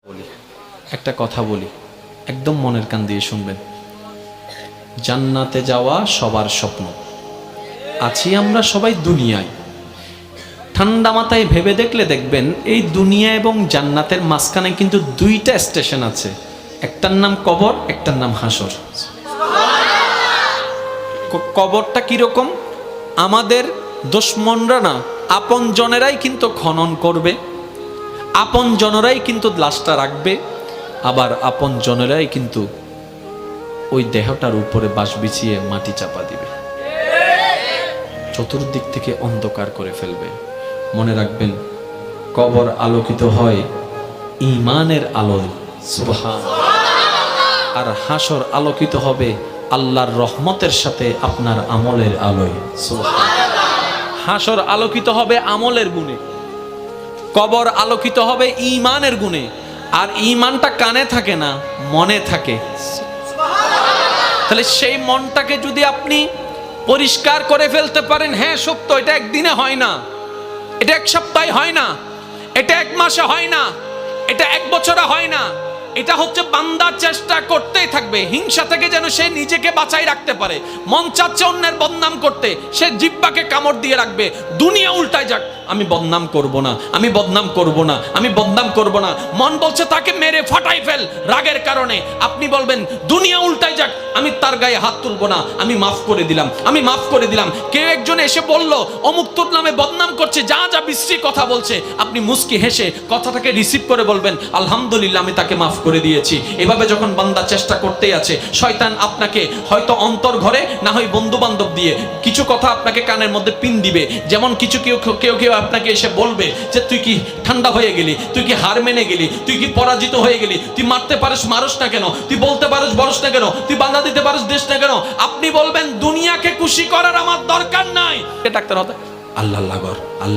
বলি একটা কথা বলি, একদম মনের কান দিয়ে শুনবেন। জান্নাতে যাওয়া সবার স্বপ্ন। আছি আমরা সবাই দুনিয়ায়। ঠান্ডা মাথায় ভেবে দেখলে দেখবেন এই দুনিয়া এবং জান্নাতের মাঝখানে কিন্তু দুইটা স্টেশন আছে, একটার নাম কবর, একটার নাম হাসর। কবরটা কিরকম? আমাদের দুশমনরা না, আপন জনেরাই কিন্তু খনন করবে, আপন জনেরাই কিন্তু লাশটা রাখবে, আবার আপন জনেরাই কিন্তু ওই দেহটার উপরে বাঁশ বিছিয়ে মাটি চাপা দিবে, চতুর্দিক থেকে অন্ধকার করে ফেলবে। মনে রাখবেন, কবর আলোকিত হয় ঈমানের আলোয়, সুবহানাল্লাহ। আর হাসর আলোকিত হবে আল্লাহর রহমতের সাথে আপনার আমলের আলোয়, সুবহানাল্লাহ। হাসর আলোকিত হবে আমলের গুণে, কবর আলোকিত হবে ঈমানের গুণে। আর ঈমানটা কানে থাকে না, মনে থাকে। তাহলে সেই মনটাকে যদি আপনি পরিষ্কার করে ফেলতে পারেন, হ্যাঁ সত্য, এটা একদিনে হয় না, এটা এক সপ্তাহে হয় না, এটা এক মাসে হয় না, এটা এক বছরে হয় না, এটা হচ্ছে বান্দা চেষ্টা করতেই থাকবে। হিংসা থেকে যেন সে নিজেকে বাঁচাই রাখতে পারে। মন চাচ্ছে অন্যের বদনাম করতে, সে জিহ্বাকে কামড় দিয়ে রাখবে। দুনিয়া উল্টায় যাক, আমি বদনাম করব না, আমি বদনাম করব না, আমি বদনাম করব না। মন বলছে তাকে মেরে ফাটাই ফেল রাগের কারণে। আপনি বলবেন দুনিয়া উল্টায় যাক, আমি তার গায়ে হাত তুলব না, আমি মাফ করে দিলাম, আমি মাফ করে দিলাম। কেউ একজন এসে বলল অমুক তোর নামে বদনাম করছে, যা যা বিশ্রী কথা বলছে, আপনি মুস্কি হেসে কথাটাকে রিসিভ করে বলবেন আলহামদুলিল্লাহ, আমি তাকে মাফ করে দিয়েছি। এভাবে যখন বান্দা চেষ্টা করতেই আছে, শয়তান আপনাকে হয়তো অন্তর ঘরে, না হয় বন্ধু বান্ধব দিয়ে কিছু কথা আপনাকে কানের মধ্যে পিন দিবে। যেমন কিছু কেউ আপনাকে এসে বলবে যে তুই কি ঠান্ডা হয়ে গেলি, তুই কি হার মেনে গেলি, তুই কি পরাজিত হয়ে গেলি, তুই মারতে পারিস মারস না কেন, তুই বলতে পারিস বলস না কেন, তুই বাধা দিতে পারিস দেশ না কেন। আপনি বলবেন দুনিয়াকে খুশি করার আমার দরকার নাই। ডাক্তার হতে আল্লাহ